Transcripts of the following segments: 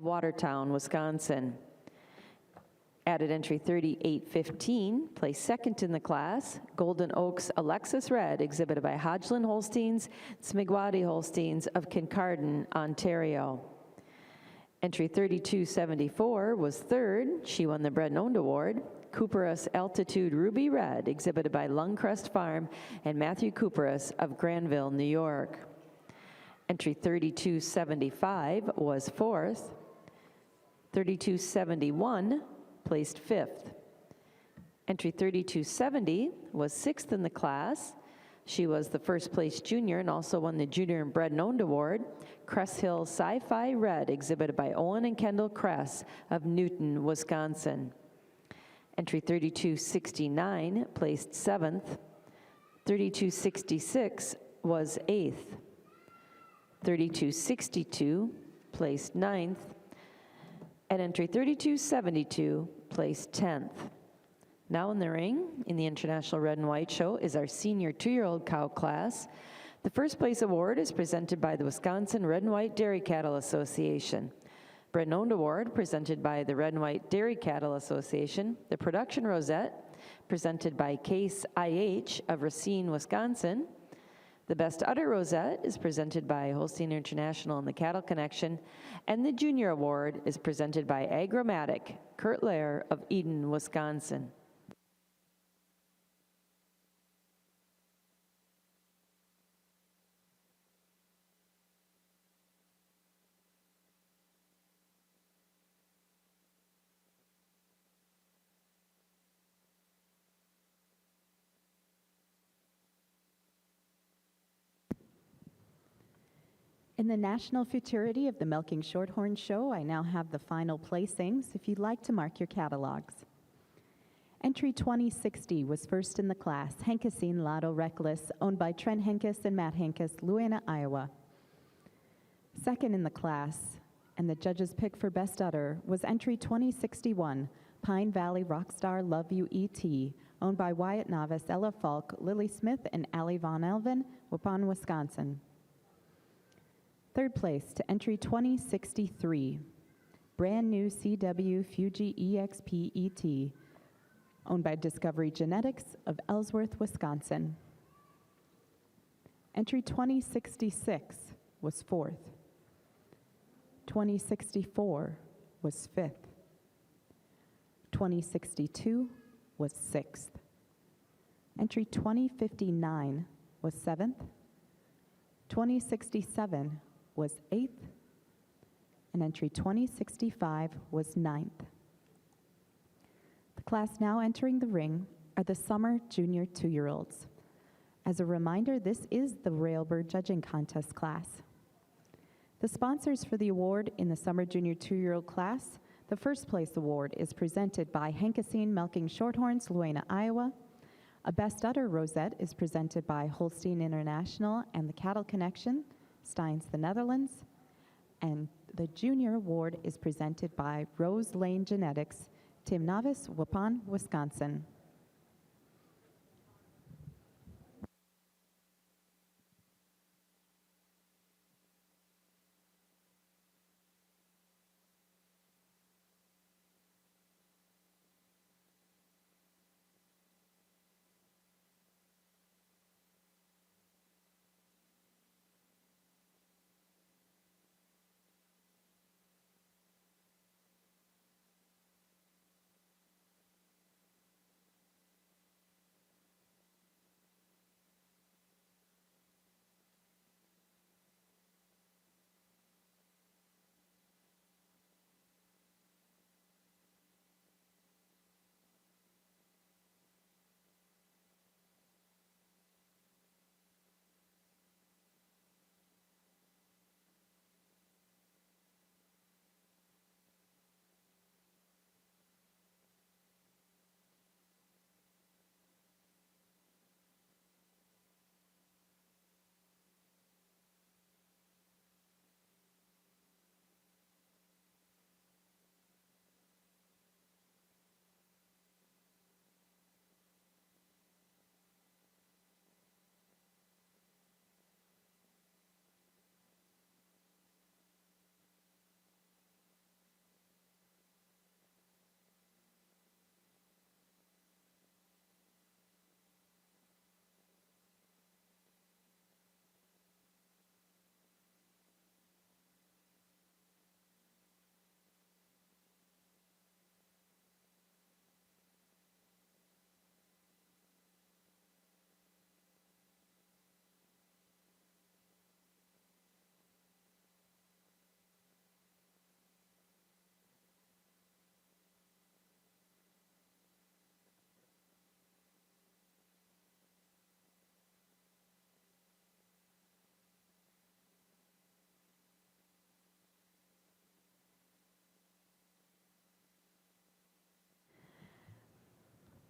of Watertown, Wisconsin. Added entry 3815, placed second in the class, Golden Oaks Alexis Red, exhibited by Hodgland Holsteins, Smigwati Holsteins of Kincardine, Ontario. Entry 3274 was third. She won the Bred and Owned Award. Cooperus Altitude Ruby Red, exhibited by Lungcrest Farm and Matthew Cooperus of Granville, New York. Entry 3275 was fourth. 3271 placed fifth. Entry 3270 was sixth in the class. She was the first place junior and also won the Junior and Bred and Owned Award. Cress Hill Sci-Fi Red, exhibited by Owen and Kendall Cress of Newton, Wisconsin. Entry 3269 placed seventh. 3266 was eighth. 3262 placed ninth. At entry 3272 placed 10th. Now in the ring, in the International Red and White Show, is our senior 2-year-old cow class. The first place award is presented by the Wisconsin Red and White Dairy Cattle Association. Bred and Owned Award presented by the Red and White Dairy Cattle Association. The Production Rosette presented by Case IH of Racine, Wisconsin. The Best Udder Rosette is presented by Holstein International and the Cattle Connection, and the Junior Award is presented by Agromatic, Kurt Lair of Eden, Wisconsin. In the National Futurity of the Milking Shorthorn Show, I now have the final placings if you'd like to mark your catalogs. Entry 2060 was first in the class, Henkesine Lotto Reckless, owned by Trent Henkes and Matt Henkes, Luena, Iowa. Second in the class, and the judge's pick for Best Udder, was entry 2061, Pine Valley Rockstar Love You E.T., owned by Wyatt Novice, Ella Falk, Lily Smith, and Allie Von Elven, Waupun, Wisconsin. Third place to entry 2063, brand new CW Fuji EXP ET, owned by Discovery Genetics of Ellsworth, Wisconsin. Entry 2066 was fourth. 2064 was fifth. 2062 was sixth. Entry 2059 was seventh. 2067 was eighth, and entry 2065 was ninth. The class now entering the ring are the Summer Junior 2-year-olds. As a reminder, this is the Railbird Judging Contest class. The sponsors for the award in the Summer Junior 2-year-old class, the first place award is presented by Henkesine Milking Shorthorns, Luena, Iowa. A Best Udder Rosette is presented by Holstein International and the Cattle Connection, Steins, the Netherlands, and the Junior Award is presented by Rose Lane Genetics, Tim Novice, Waupun, Wisconsin.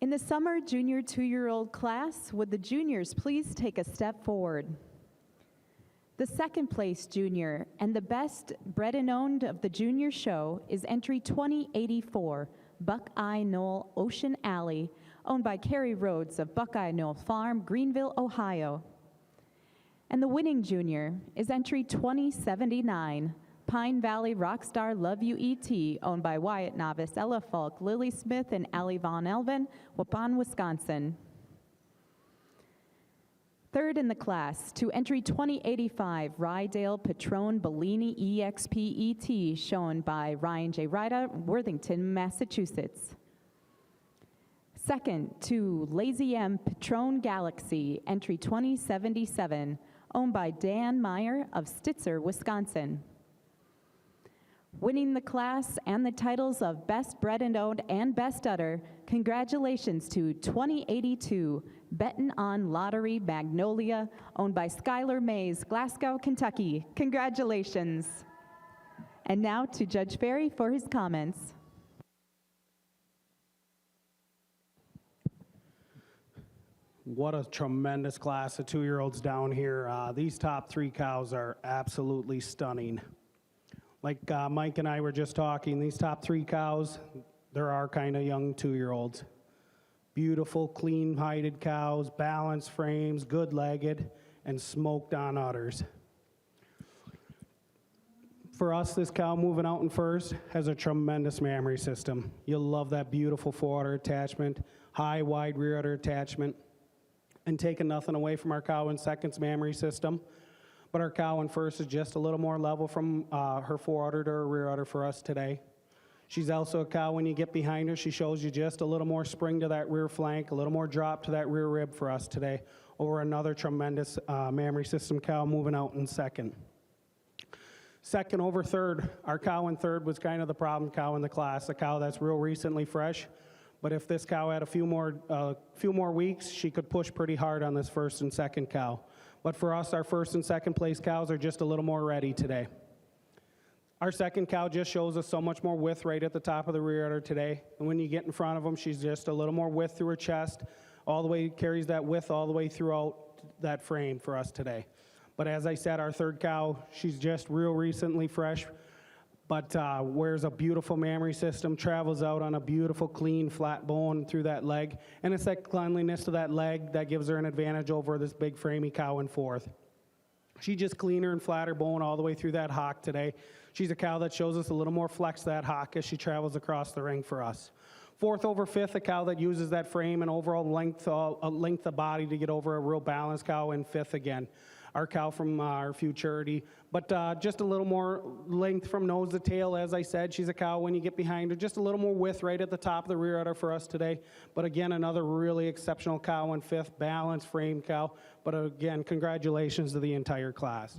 In the summer junior 2-year-old class, would the juniors please take a step forward? The second place junior and the best bred and owned of the junior show is entry 2084, Buckeye Knoll Ocean Alley, owned by Carrie Rhodes of Buckeye Knoll Farm, Greenville, Ohio. And the winning junior is entry 2079, Pine Valley Rockstar Love You E.T., owned by Wyatt Novice, Ella Falk, Lily Smith, and Allie Von Elven, Waupun, Wisconsin. Third in the class, to entry 2085, Rydale Patron Bellini EXP-ET, shown by Ryan J. Ryda, Worthington, Massachusetts. Second, to Lazy M Patron Galaxy, entry 2077, owned by Dan Meyer of Stitzer, Wisconsin. Winning the class and the titles of Best Bred and Owned and Best Udder, congratulations to 2082 Bettin' on Lottery Magnolia, owned by Skylar Mays, Glasgow, Kentucky. Congratulations. And now to Judge Ferry for his comments. What a tremendous class of 2-year-olds down here. These top 3 cows are absolutely stunning. Like Mike and I were just talking, these top 3 cows, they're our kind of young 2-year-olds. Beautiful, clean-hided cows, balanced frames, good-legged, and smoked on udders. For us, this cow moving out in first has a tremendous mammary system. You'll love that beautiful forudder attachment, high, wide rear udder attachment, and taking nothing away from our cow in second's mammary system. But our cow in first is just a little more level from her forudder to her rear udder for us today. She's also a cow, when you get behind her, she shows you just a little more spring to that rear flank, a little more drop to that rear rib for us today, over another tremendous mammary system cow moving out in second. Second over third, our cow in third was kind of the problem cow in the class, a cow that's real recently fresh. But if this cow had a few more weeks, she could push pretty hard on this first and second cow. But for us, our first and second place cows are just a little more ready today. Our second cow just shows us so much more width right at the top of the rear udder today. And when you get in front of them, she's just a little more width through her chest, all the way, carries that width all the way throughout that frame for us today. But as I said, our third cow, she's just real recently fresh, but wears a beautiful mammary system, travels out on a beautiful, clean, flat bone through that leg. And it's that cleanliness to that leg that gives her an advantage over this big framey cow in fourth. She just cleaner and flatter bone all the way through that hock today. She's a cow that shows us a little more flex to that hock as she travels across the ring for us. Fourth over fifth, a cow that uses that frame and overall length of body to get over a real balanced cow in fifth again. Our cow from our futurity, but just a little more length from nose to tail. As I said, she's a cow when you get behind her, just a little more width right at the top of the rear udder for us today. But again, another really exceptional cow in fifth, balanced frame cow. But again, congratulations to the entire class.